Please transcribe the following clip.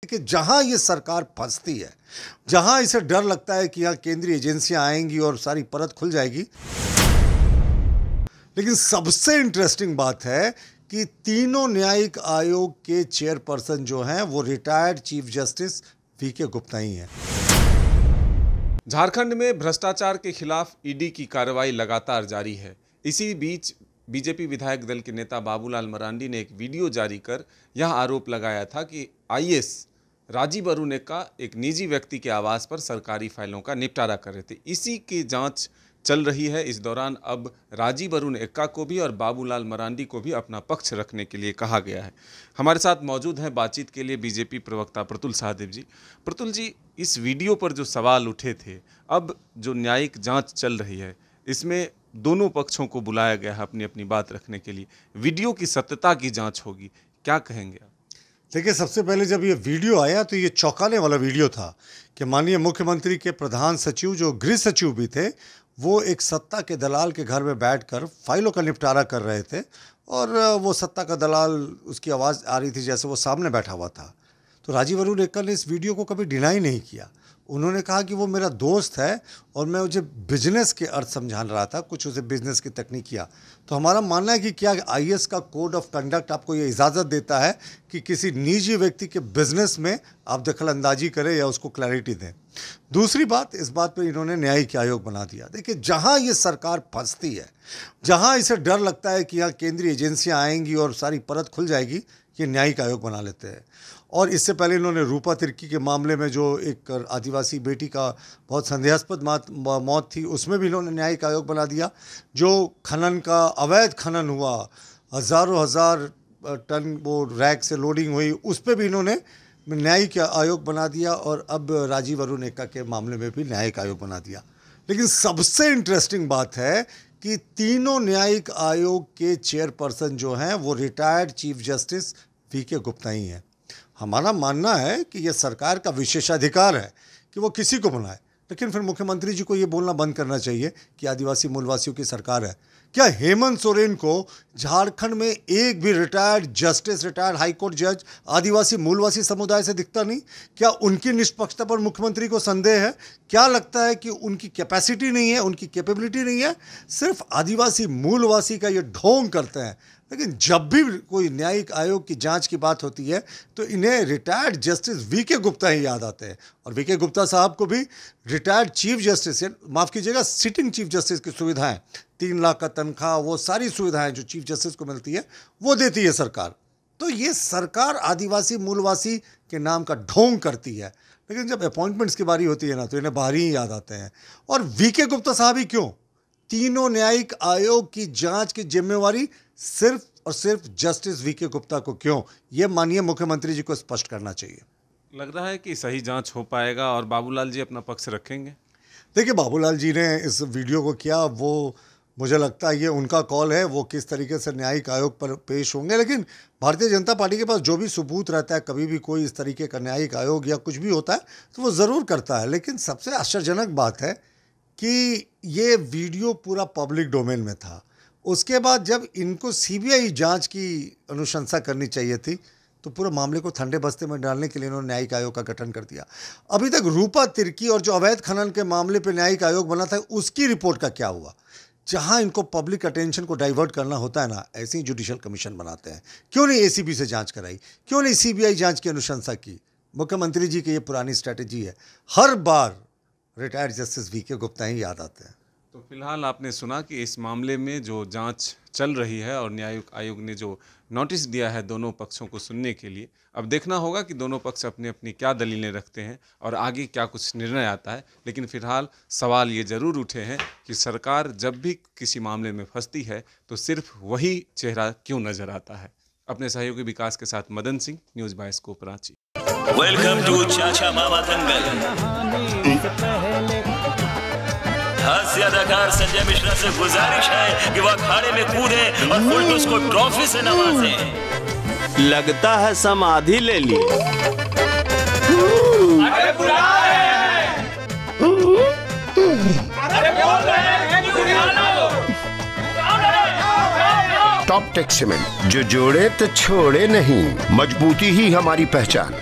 कि जहां ये सरकार फंसती है, जहां इसे डर लगता है कि यहाँ केंद्रीय एजेंसियां आएंगी और सारी परत खुल जाएगी, लेकिन सबसे इंटरेस्टिंग बात है कि तीनों न्यायिक आयोग के चेयरपर्सन जो हैं वो retired chief justice V K. Gupta ही हैं। झारखंड में भ्रष्टाचार के खिलाफ ईडी की कार्रवाई लगातार जारी है। इसी बीच बीजेपी विधायक दल के नेता बाबूलाल मरांडी ने एक वीडियो जारी कर यह आरोप लगाया था कि आईएएस राजीव अरुण एक्का एक निजी व्यक्ति के आवास पर सरकारी फाइलों का निपटारा कर रहे थे। इसी की जांच चल रही है। इस दौरान अब राजीव अरुण एक्का को भी और बाबूलाल मरांडी को भी अपना पक्ष रखने के लिए कहा गया है। हमारे साथ मौजूद हैं बातचीत के लिए बीजेपी प्रवक्ता प्रतुल सहदेव जी। प्रतुल जी, इस वीडियो पर जो सवाल उठे थे, अब जो न्यायिक जांच चल रही है, इसमें दोनों पक्षों को बुलाया गया है अपनी अपनी बात रखने के लिए। वीडियो की सत्यता की जांच होगी, क्या कहेंगे आप? देखिए, सबसे पहले जब ये वीडियो आया तो ये चौंकाने वाला वीडियो था कि माननीय मुख्यमंत्री के प्रधान सचिव, जो गृह सचिव भी थे, वो एक सत्ता के दलाल के घर में बैठकर फाइलों का निपटारा कर रहे थे और वो सत्ता का दलाल, उसकी आवाज़ आ रही थी जैसे वो सामने बैठा हुआ था। तो राजीव अरुण एक्का ने इस वीडियो को कभी डिनाई नहीं किया। उन्होंने कहा कि वो मेरा दोस्त है और मैं मुझे बिजनेस के अर्थ समझा रहा था, कुछ उसे बिजनेस की तकनीक किया। तो हमारा मानना है कि क्या आईएएस का कोड ऑफ कंडक्ट आपको ये इजाज़त देता है कि किसी निजी व्यक्ति के बिजनेस में आप दखल अंदाजी करें या उसको क्लैरिटी दें। दूसरी बात, इस बात पर इन्होंने न्यायिक आयोग बना दिया। देखिए, जहां ये सरकार फंसती है, जहां इसे डर लगता है कि यहाँ केंद्रीय एजेंसियां आएंगी और सारी परत खुल जाएगी, ये न्यायिक आयोग बना लेते हैं। और इससे पहले इन्होंने रूपा तिर्की के मामले में जो एक आदिवासी बेटी का बहुत संदेहास्पद मौत थी, उसमें भी इन्होंने न्यायिक आयोग बना दिया। जो खनन का अवैध खनन हुआ, हज़ारों हज़ार टन वो रैक से लोडिंग हुई, उस पर भी इन्होंने न्यायिक आयोग बना दिया और अब राजीव अरुण एक्का के मामले में भी न्यायिक आयोग बना दिया। लेकिन सबसे इंटरेस्टिंग बात है कि तीनों न्यायिक आयोग के चेयरपर्सन जो हैं वो retired chief justice V K. Gupta ही हैं। हमारा मानना है कि यह सरकार का विशेषाधिकार है कि वो किसी को बुलाए, लेकिन फिर मुख्यमंत्री जी को ये बोलना बंद करना चाहिए कि आदिवासी मूलवासियों की सरकार है। क्या हेमंत सोरेन को झारखंड में एक भी रिटायर्ड जस्टिस, रिटायर्ड हाईकोर्ट जज आदिवासी मूलवासी समुदाय से दिखता नहीं? क्या उनकी निष्पक्षता पर मुख्यमंत्री को संदेह है? क्या लगता है कि उनकी कैपेसिटी नहीं है, उनकी कैपेबिलिटी नहीं है? सिर्फ आदिवासी मूलवासी का ये ढोंग करते हैं। लेकिन जब भी कोई न्यायिक आयोग की जांच की बात होती है तो इन्हें रिटायर्ड जस्टिस वी.के. गुप्ता ही याद आते हैं। और वी.के. गुप्ता साहब को भी रिटायर्ड चीफ जस्टिस, माफ़ कीजिएगा, सिटिंग चीफ जस्टिस की सुविधाएं, 3 लाख का तनख्वाह, वो सारी सुविधाएं जो चीफ जस्टिस को मिलती है वो देती है सरकार। तो ये सरकार आदिवासी मूलवासी के नाम का ढोंग करती है। लेकिन जब अपॉइंटमेंट्स की बारी होती है ना, तो इन्हें बाहर ही याद आते हैं। और वी.के. गुप्ता साहब ही क्यों, तीनों न्यायिक आयोग की जांच की जिम्मेवारी सिर्फ और सिर्फ जस्टिस वी.के. गुप्ता को क्यों, ये माननीय मुख्यमंत्री जी को स्पष्ट करना चाहिए। लग रहा है कि सही जांच हो पाएगा और बाबूलाल जी अपना पक्ष रखेंगे। देखिए, बाबूलाल जी ने इस वीडियो को किया, वो मुझे लगता है ये उनका कॉल है, वो किस तरीके से न्यायिक आयोग पर पेश होंगे। लेकिन भारतीय जनता पार्टी के पास जो भी सबूत रहता है, कभी भी कोई इस तरीके का न्यायिक आयोग या कुछ भी होता है तो वो ज़रूर करता है। लेकिन सबसे आश्चर्यजनक बात है कि ये वीडियो पूरा पब्लिक डोमेन में था। उसके बाद जब इनको सीबीआई जांच की अनुशंसा करनी चाहिए थी तो पूरे मामले को ठंडे बस्ते में डालने के लिए इन्होंने न्यायिक आयोग का गठन कर दिया। अभी तक रूपा तिर्की और जो अवैध खनन के मामले पे न्यायिक आयोग बना था, उसकी रिपोर्ट का क्या हुआ? जहां इनको पब्लिक अटेंशन को डाइवर्ट करना होता है ना, ऐसे ही जुडिशल कमीशन बनाते हैं। क्यों नहीं एसीबी से जांच कराई? क्यों नहीं सीबीआई जांच की अनुशंसा की? मुख्यमंत्री जी की ये पुरानी स्ट्रैटेजी है, हर बार रिटायर्ड जस्टिस वी.के. गुप्ता ही याद आते हैं। तो फिलहाल आपने सुना कि इस मामले में जो जांच चल रही है और न्यायिक आयोग ने जो नोटिस दिया है दोनों पक्षों को सुनने के लिए, अब देखना होगा कि दोनों पक्ष अपनी अपनी क्या दलीलें रखते हैं और आगे क्या कुछ निर्णय आता है। लेकिन फिलहाल सवाल ये ज़रूर उठे हैं कि सरकार जब भी किसी मामले में फंसती है तो सिर्फ वही चेहरा क्यों नज़र आता है। अपने सहयोगी विकास के साथ Madan Singh, news bioscope Ranchi. Welcome to Chacha Mama दंगल। हास्य अदाकार संजय मिश्रा से गुजारिश है कि वह अखाड़े में कूदे और फुलटूस को ट्रॉफी से नवाजे। लगता है समाधि ले ली। अरे बुला रहे हैं। अरे बोल रहे हैं कि बुला लो। टॉप टेक सीमेंट, जो जोड़े तो छोड़े नहीं, मजबूती ही हमारी पहचान।